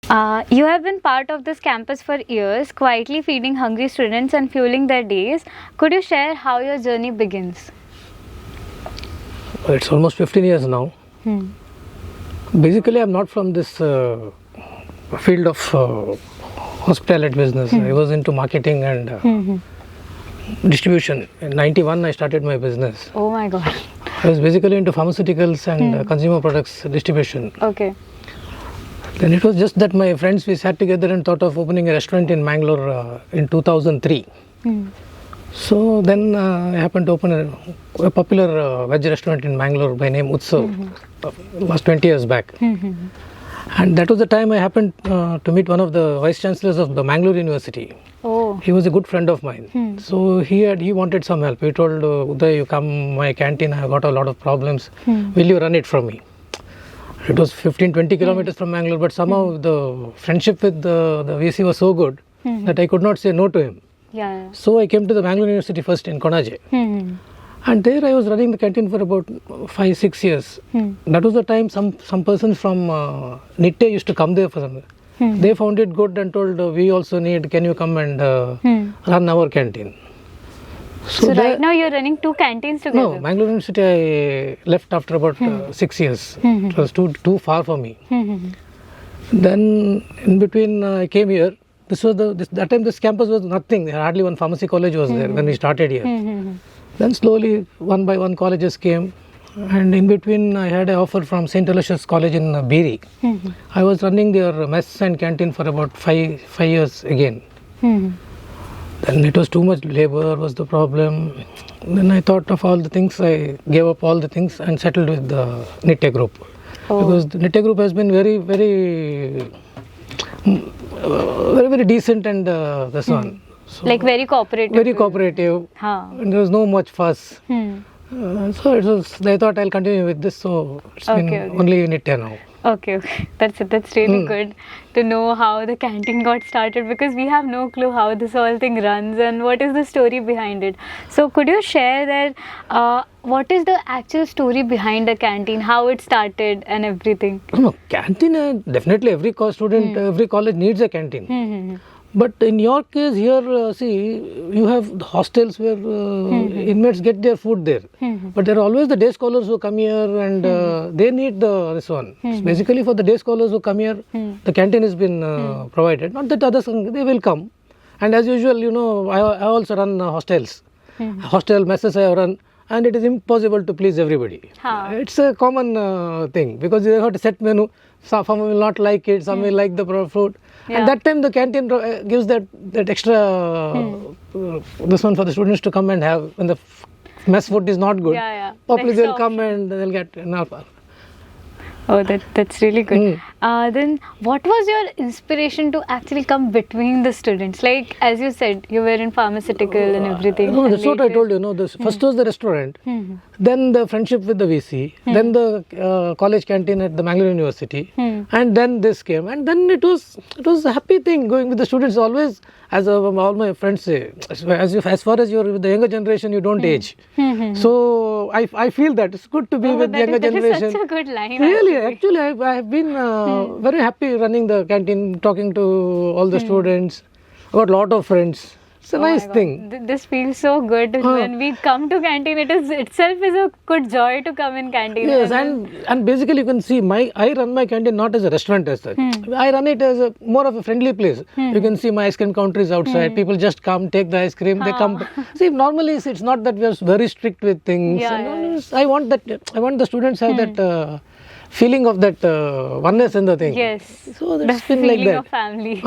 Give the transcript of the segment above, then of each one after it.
You have been part of this campus for years, quietly feeding hungry students and fueling their days. Could you share how your journey begins? It's almost 15 years now. Basically, I'm not from this field of hospitality business. I was into marketing and distribution. In 91, I started my business. Oh my God. I was basically into pharmaceuticals and consumer products distribution. Okay. Then it was just that my friends, we sat together and thought of opening a restaurant in Mangalore in 2003. So then I happened to open a popular veg restaurant in Mangalore by name Utsav, last 20 years back. And that was the time I happened to meet one of the vice chancellors of the Mangalore University. Oh. He was a good friend of mine. So he wanted some help. He told Uday, you come my canteen, I got a lot of problems. Will you run it for me? It was 15-20 kilometers from Mangalore, but somehow the friendship with the VC was so good that I could not say no to him. Yeah. So I came to the Mangalore University first in Konaje. And there I was running the canteen for about 5-6 years. That was the time some persons from Nitte used to come there for some. They found it good and told, we also need, can you come and run our canteen? So right now you're running 2 canteens together? No, Mangalore University I left after about 6 years. It was too far for me. Then in between I came here. This was that time this campus was nothing. Hardly one pharmacy college was there when we started here. Then slowly one by one colleges came, and in between I had an offer from St. Aloysius College in Beeri. I was running their mess and canteen for about 5 years again. Then it was too much labor was the problem. Then I thought of all the things, I gave up all the things and settled with the Nitte Group. Because the Nitte Group has been very decent and this one. So like very cooperative? Very cooperative. And there was no much fuss. So it was, I thought I'll continue with this, so it's been only Nitte now. Okay. That's really good to know how the canteen got started, because we have no clue how this whole thing runs and what is the story behind it. So could you share that what is the actual story behind the canteen, how it started and everything? No, canteen, definitely every student, every college needs a canteen. But in your case here, see, you have hostels where inmates get their food there. But there are always the day scholars who come here and they need this one. So basically for the day scholars who come here, the canteen has been provided. Not that others, they will come. And as usual, you know, I also run hostels. Hostel messes I run. And it is impossible to please everybody. It's a common thing because you have to set menu. Some will not like it, some will like the food. And that time the canteen gives that extra this one for the students to come and have. When the mess food is not good, probably they'll come and they'll get enough. Oh, that's really good. Then what was your inspiration to actually come between the students? Like, as you said, you were in pharmaceutical and everything. No, that's what I told you. No, first was the restaurant, then the friendship with the VC, then the college canteen at the Mangalore University, and then this came. And then it was a happy thing going with the students always. As all my friends say, as far as you're with the younger generation, you don't age. So I feel that it's good to be with the younger generation. That is such a good line. Really, actually, I have been very happy running the canteen, talking to all the students. I got a lot of friends. It's a nice thing. This feels so good. When we come to canteen, it is itself is a good joy to come in canteen. Yes, and basically you can see I run my canteen not as a restaurant as such. I run it as more of a friendly place. You can see my ice cream counter is outside. People just come, take the ice cream, they come. See, normally it's not that we are very strict with things. I want the students have that feeling of that oneness in the thing. Yes. So that's the been like that. Of family.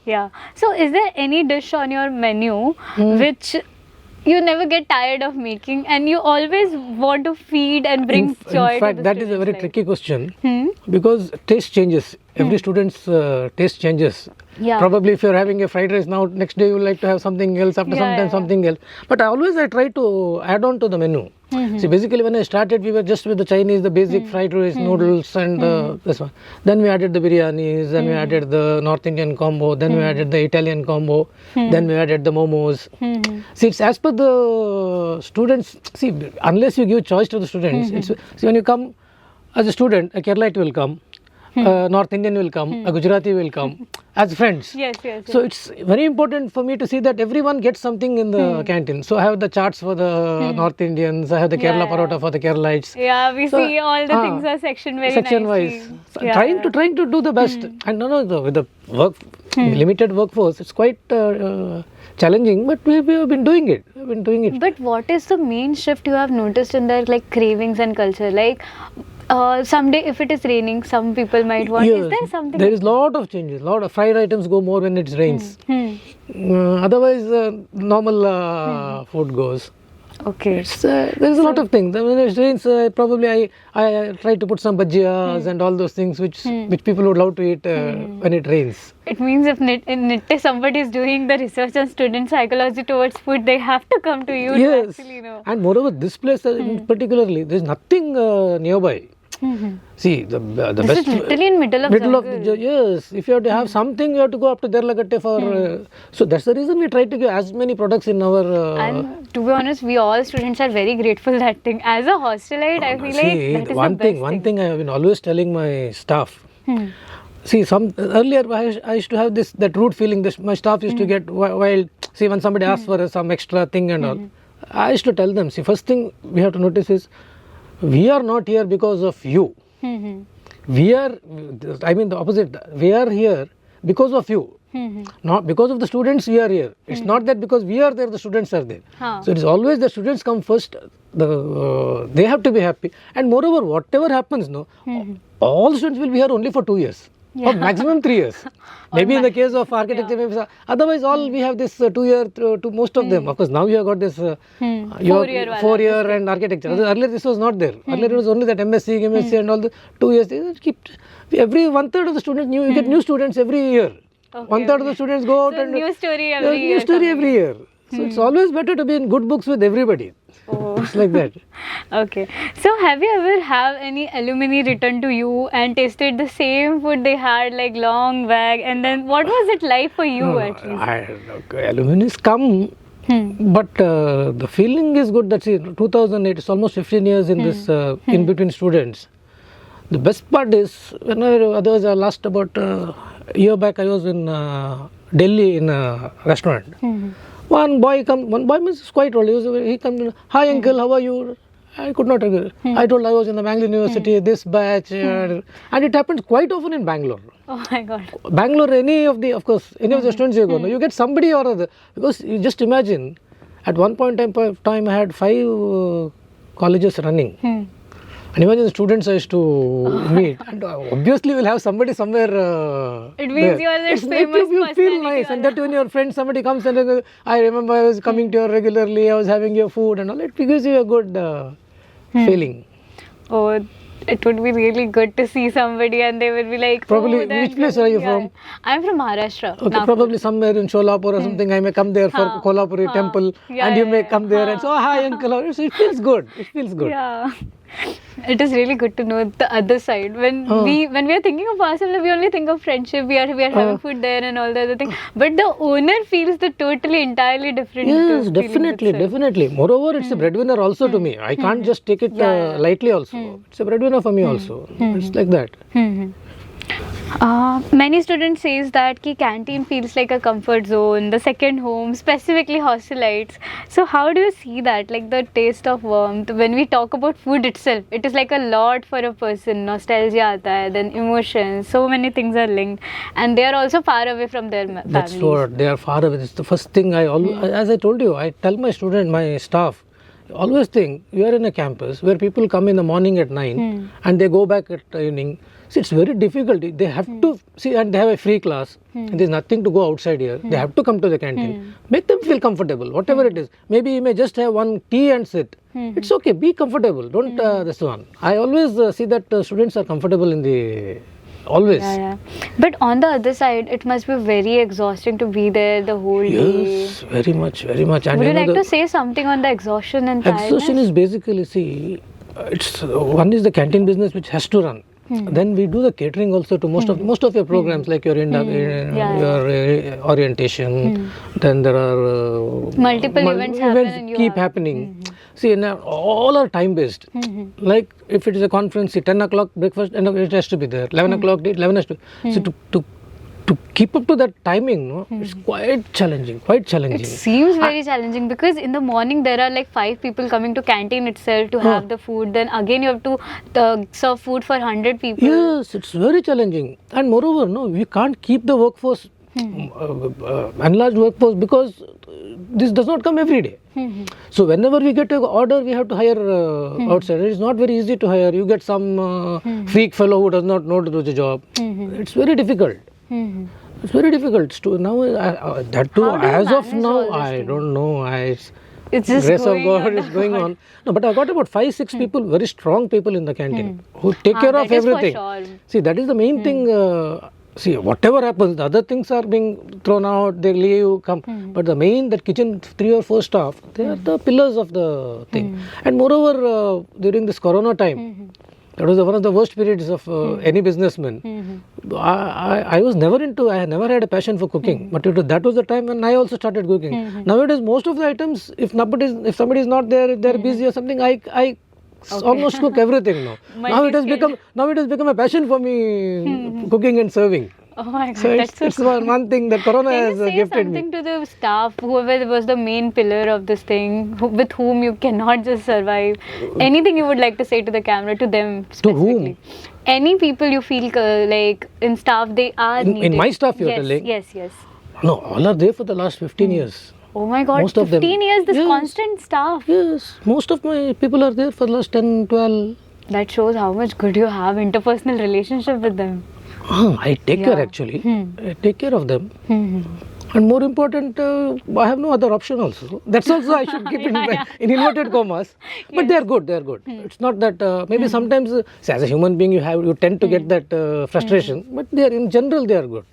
Yeah. So is there any dish on your menu which you never get tired of making and you always want to feed and bring joy in fact, to the that is a very tricky question because taste changes. Every student's taste changes. Probably if you're having a fried rice now, next day you would like to have something else, after some time something else. But I try to add on to the menu. See, basically when I started, we were just with the Chinese, the basic fried rice, noodles and this one. Then we added the biryanis, then we added the North Indian combo, then we added the Italian combo, then we added the momos. See, it's as per the students. See, unless you give choice to the students, see when you come as a student, a Keralite will come. North Indian will come, a Gujarati will come as friends. Yes, yes. So it's very important for me to see that everyone gets something in the canteen. So I have the charts for the North Indians, I have the Kerala Yeah, parota for the Keralites. Yeah, we So, see all the things are sectioned very section nicely. wise. So Yeah, trying to do the best. And with the limited workforce, it's quite challenging, but we have been doing it. We've been doing it. But what is the main shift you have noticed in their like cravings and culture? Like someday if it is raining, some people might want. Is there something? There is lot of changes. Lot of fried items go more when it rains. Otherwise, normal food goes. Okay. There is a lot of things. When it rains, probably I try to put some bhajiyas and all those things which people would love to eat when it rains. It means if in somebody is doing the research on student psychology towards food, they have to come to you to Yes, actually know. and moreover, this place particularly, there is nothing nearby. See, the This best is literally in middle of jungle. yes. If you have to have something, you have to go up to Derlagatte for. So that's the reason we try to give as many products in our. And to be honest, we all students are very grateful that thing. As a hostelite, I feel see, like that is one the thing. best One thing I have been always telling my staff. See, earlier I used to have that root feeling. My staff used to get wild. See, when somebody asks for some extra thing and all, I used to tell them. See, first thing we have to notice is, we are not here because of you. We are, I mean the opposite. We are here because of you. Not because of the students we are here. It's not that because we are there, the students are there. So it is always the students come first. They have to be happy. And moreover, whatever happens, all students will be here only for 2 years. Or maximum 3 years. Maybe in the case of architecture, maybe otherwise all we have this 2 year to most of them. Of course, now you have got this 4 year and architecture. Earlier this was not there. Earlier it was only that MSc and all the 2 years. They keep every 1/3 of the students you get new students every year. 1/3 of the students go out So and new story every year. New story every year. So it's always better to be in good books with everybody. It's like that. Okay. So have you ever have any alumni return to you and tasted the same food they had like long back, and then what was it like for you at least? Alumni come, but the feeling is good. That's it. 2008. It's almost 15 years in this in between students. The best part is otherwise last about a year back I was in Delhi in a restaurant. One boy means quite old. He comes, hi uncle, how are you? I could not agree. I told I was in the Bangalore University, this batch, and it happens quite often in Bangalore. Oh my God. Bangalore, any of the students you go, you get somebody or other. Because you just imagine, at one point in time I had 5 colleges running. And imagine the students I used to meet, and obviously we'll have somebody somewhere. It means you are that famous you feel nice, and that when your friend somebody comes and I remember I was coming to you regularly, I was having your food and all. It gives you a good feeling. Oh, it would be really good to see somebody and they will be like. Probably, oh, which place are you from? I'm from Maharashtra. Okay, Nagpur. probably somewhere in Sholapur or something. I may come there for Kolhapuri temple, and you may come there and say, oh, hi uncle. So it feels good. It feels good. Yeah. It is really good to know the other side. When we are thinking of ourselves, we only think of friendship. We are having food there and all the other things. But the owner feels the totally entirely different. Yes, definitely. Moreover, it's a breadwinner also to me. I can't just take it lightly also. It's a breadwinner for me also. It's like that. Many students says that ki canteen feels like a comfort zone, the second home, specifically hostelites. So how do you see that, like the taste of warmth? When we talk about food itself, it is like a lot for a person. Nostalgia aata hai, then emotions, so many things are linked, and they are also far away from their families. That's what, they are far away. It's the first thing I always, as I told you, I tell my student, my staff, always think you are in a campus where people come in the morning at 9 and they go back at evening. See, it's very difficult. They have to see, and they have a free class, and there's nothing to go outside here. They have to come to the canteen. Make them feel comfortable, whatever it is. Maybe you may just have one tea and sit. It's okay. Be comfortable. Don't this one. I always see that students are comfortable in the always. Yeah. But on the other side, it must be very exhausting to be there the whole day. Yes, very much. And would you like to say something on the exhaustion and tiredness? Exhaustion is basically, see, it's one is the canteen business which has to run. Then we do the catering also to most of your programs, like your orientation. Then there are multiple events happen and you keep have- happening. See, all are time based. Like if it is a conference, see, 10 o'clock breakfast, and it has to be there. 11 o'clock, 11 has to. So to keep up to that timing, no, it's quite challenging. It seems very challenging because in the morning there are like 5 people coming to canteen itself to have the food. Then again you have to serve food for 100 people. Yes, it's very challenging. And moreover, no, we can't keep the workforce, enlarged workforce, because this does not come every day. So whenever we get an order, we have to hire outside. It's not very easy to hire. You get some freak fellow who does not know to do the job. It's very difficult. It's very difficult to now. That too, How do you as of manage now, all this I thing? don't know. It's just Grace of going God on is and going on. No, but I got about 5-6 people, very strong people in the canteen who take care that of is for everything. sure. See, that is the main thing. See, whatever happens, the other things are being thrown out. They leave, come. But the main, that kitchen 3 or 4 staff, they are the pillars of the thing. And moreover, during this Corona time, that was one of the worst periods of any businessman. I was never into, I never had a passion for cooking, but that was the time when I also started cooking. Nowadays, most of the items, if somebody is not there, if they are busy or something, I almost cook everything now. Now it has become a passion for me, cooking and serving. Oh my God, So that's it's so one thing that Corona Can has you say gifted something me. to the staff, whoever was the main pillar of this thing, with whom you cannot just survive? Anything you would like to say to the camera, to them To whom? specifically? Any people you feel like in staff, they are In needed. my staff you're yes, telling? Yes. No, all are there for the last 15 years. Oh my God, Most of them. 15 years, this Yes. constant staff. Yes, most of my people are there for the last 10, 12. That shows how much good you have interpersonal relationship with them. I take care Yeah. actually. I take care of them. And more important, I have no other option also. That's also I should keep in inverted commas. But they are good. They are good. It's not that maybe sometimes, say, as a human being, you tend to get that frustration. But they are in general they are good.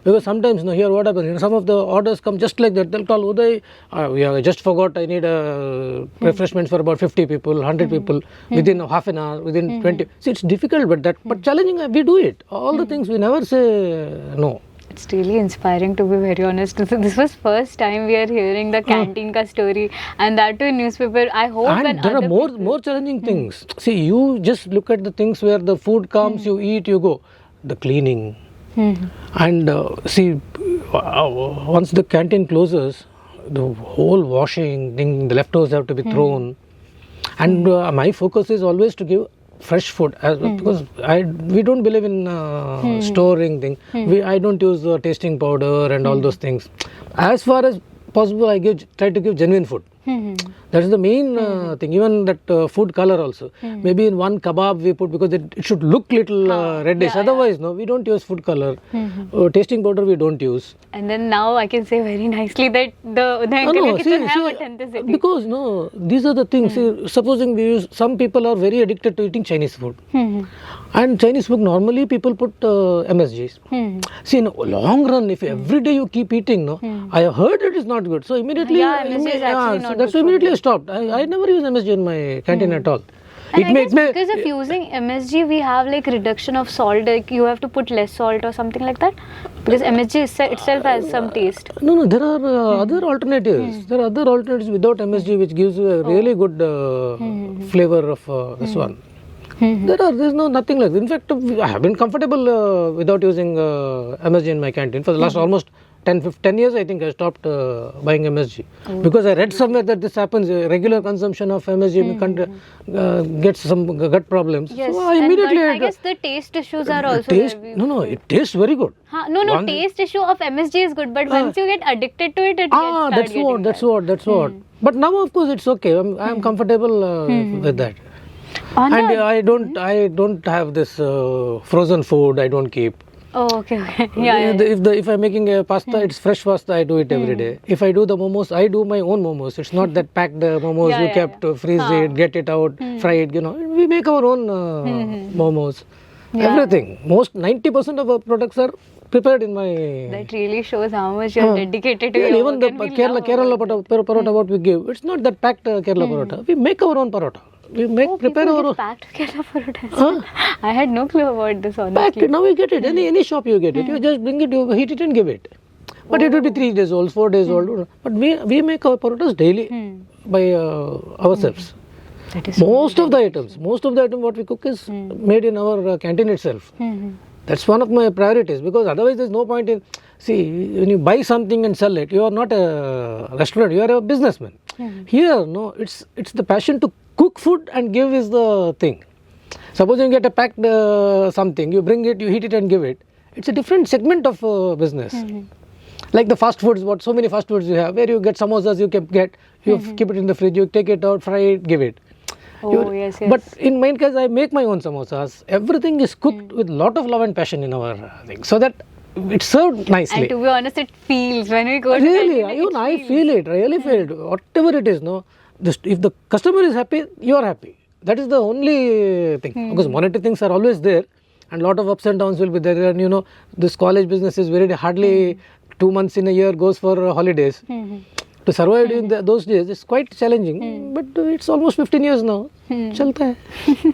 Because sometimes, here what happens, some of the orders come just like that. They'll call Uday, I just forgot I need refreshments for about 50 people, 100 people within half an hour, within 20. See, it's difficult, but challenging, we do it. All the things we never say no. It's really inspiring, to be very honest. This was first time we are hearing the canteen ka story, and that too in newspaper. I hope when And there are other more challenging things. See, you just look at the things where the food comes, you eat, you go. The cleaning. And see, once the canteen closes, the whole washing thing, the leftovers have to be thrown. And my focus is always to give fresh food, because we don't believe in storing things. I don't use tasting powder and all those things. As far as possible, I try to give genuine food. That is the main thing. Even that food color also. Maybe in one kebab we put, because it should look little reddish. Otherwise, no, we don't use food color. Tasting powder we don't use. And then now I can say very nicely that the Uncle Kitchen have authenticity. Because no, these are the things. See, supposing we use, some people are very addicted to eating Chinese food. And Chinese food, normally people put MSGs. See, in a long run, if every day you keep eating, no, I have heard it is not good. So immediately, MSG is actually not that's good immediately for I stopped. I never use MSG in my canteen at all. And I guess because of using MSG, we have like reduction of salt. Like you have to put less salt or something like that. Because MSG itself has some taste. No, there are other alternatives. There are other alternatives without MSG, which gives you a really good flavor of this one. There's nothing like that. In fact, I have been comfortable without using MSG in my canteen for the last almost 10 years. I think I stopped buying MSG because I read somewhere that this happens. Regular consumption of MSG gets some gut problems. Yes, So I immediately. I guess the taste issues are also taste. there. No, it tastes very good. Taste issue of MSG is good, but once you get addicted to it, it That's what. But now, of course, it's okay. I'm comfortable with that. And I don't have this frozen food. I don't keep. Oh, okay. Yeah. If I'm making a pasta, it's fresh pasta. I do it every day. If I do the momos, I do my own momos. It's not that packed momos you kept, freeze it, get it out, fry it. We make our own momos. Everything. 90% of our products are prepared in my. That really shows how much you're dedicated to your Even work. the Kerala parota what we give, it's not that packed Kerala parota. We make our own parota. we make prepare people our get packed together for a test. Huh? I had no clue about this, packed. honestly. Now you get it. Any shop you get it. You just bring it, you heat it and give it. But it will be 3 days old, 4 days old. But we make our parotas daily by ourselves. That is Most of the items what we cook is made in our canteen itself. That's one of my priorities, because otherwise there's no point in, see, when you buy something and sell it, you are not a restaurant, you are a businessman. Here, no, it's the passion to cook food and give is the thing. Suppose you get a packed something, you bring it, you heat it and give it. It's a different segment of business. Like the fast foods, what so many fast foods you have, where you get samosas, you keep it in the fridge, you take it out, fry it, give it. Oh, yes. But in my case, I make my own samosas. Everything is cooked with lot of love and passion in our thing, so that it's served nicely. And to be honest, it feels when we go to Really, canteen, even I feel it. Really feel it. Whatever it is, no. If the customer is happy, you are happy. That is the only thing. Because monetary things are always there, and lot of ups and downs will be there. And you know, this college business is very hardly 2 months in a year goes for holidays. To survive during those days is quite challenging, but it's almost 15 years now. Chalta hai.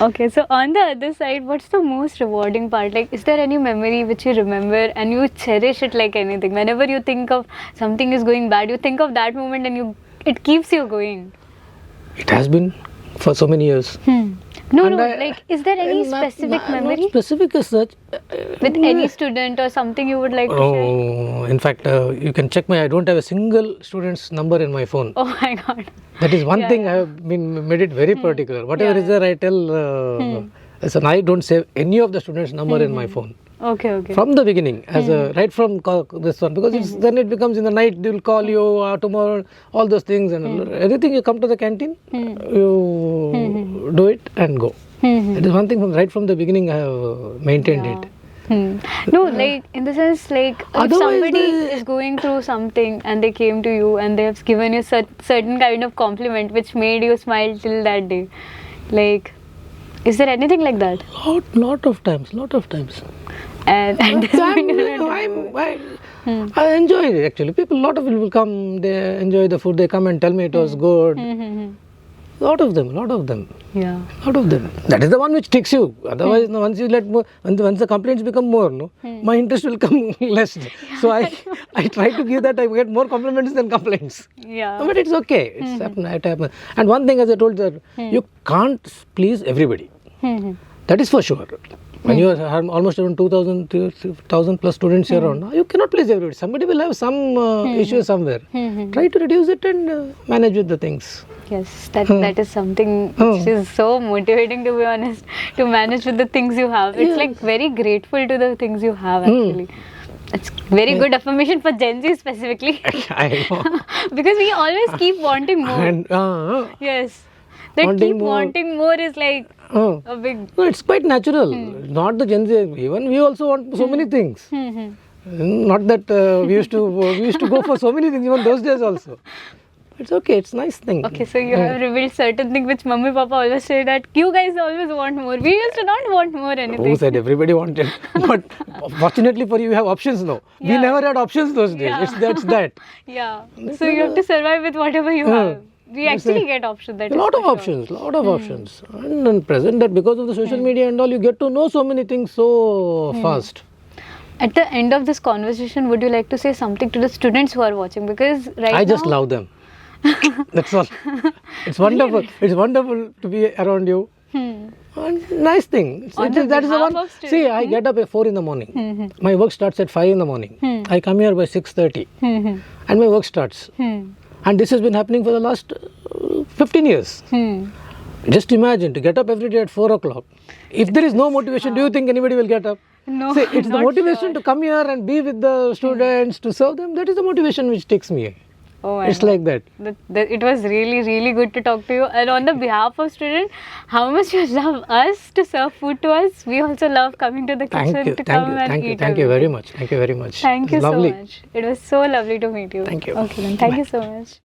Okay, so on the other side, what's the most rewarding part? Like, is there any memory which you remember and you cherish it like anything? Whenever you think of something is going bad, you think of that moment and it keeps you going. It has been for so many years. No, And like, is there any specific memory? Not specific as such. With any student or something you would like to share? Oh, in fact, you can check I don't have a single student's number in my phone. Oh my God. That is one thing I have made it very particular. Whatever is there, I tell. Listen, I don't save any of the students' number in my phone. Okay. From the beginning, right from this one, because then it becomes in the night, they will call you tomorrow, all those things, and everything you come to the canteen, you do it and go. It is one thing right from the beginning I have maintained it. No, like in the sense, like if Otherwise somebody is going through something and they came to you and they have given you certain kind of compliment which made you smile till that day, like, is there anything like that? Lot of times. And this I enjoy it actually. Lot of people will come, they enjoy the food, they come and tell me it was good. Lot of them. Yeah. Lot of them. That is the one which takes you. Otherwise, no, once you let more, once the complaints become more, no, my interest will come less. So I try to give that. I get more compliments than complaints. Yeah. But it's okay. It's it happens. And one thing, as I told you, you can't please everybody. That is for sure. When you are almost around 2,000 plus students here around, you cannot please everybody. Somebody will have some issue somewhere. Try to reduce it and manage with the things. Yes, that is something which is so motivating, to be honest, to manage with the things you have. It's like very grateful to the things you have actually. It's very good affirmation for Gen Z specifically. I know. Because we always keep wanting more. And, Yes. That wanting keep more. wanting more is like a big... No, it's quite natural. Not the Gen Z. Even we also want so many things. Not that we used to go for so many things even those days also. It's okay. It's nice thing. Okay, so you have revealed certain things which Mummy Papa always say that you guys always want more. We used to not want more anything. Who said everybody wanted? But fortunately for you have options now. We never had options those days. Yeah. That's that. Yeah. So you have to survive with whatever you have. We actually get options. That A lot of options. And in present that because of the social media and all, you get to know so many things so fast. At the end of this conversation, would you like to say something to the students who are watching? Because right now... I just love them. That's all. It's wonderful. It's wonderful to be around you. And nice thing. That is the one. See, I get up at 4 in the morning. My work starts at 5 in the morning. I come here by 6:30, and my work starts. And this has been happening for the last 15 years. Just imagine to get up every day at 4 o'clock. If there is no motivation, do you think anybody will get up? No, See, it's the motivation to come here and be with the students, to serve them. That is the motivation which takes me. Oh, it's like that. It was really, really good to talk to you. And on the behalf of students, how much you love us to serve food to us. We also love coming to the kitchen to come and eat. Thank you very much. Thank you very much. Thank you lovely. so much. It was so lovely to meet you. Thank you. Okay, then. Thank you so much.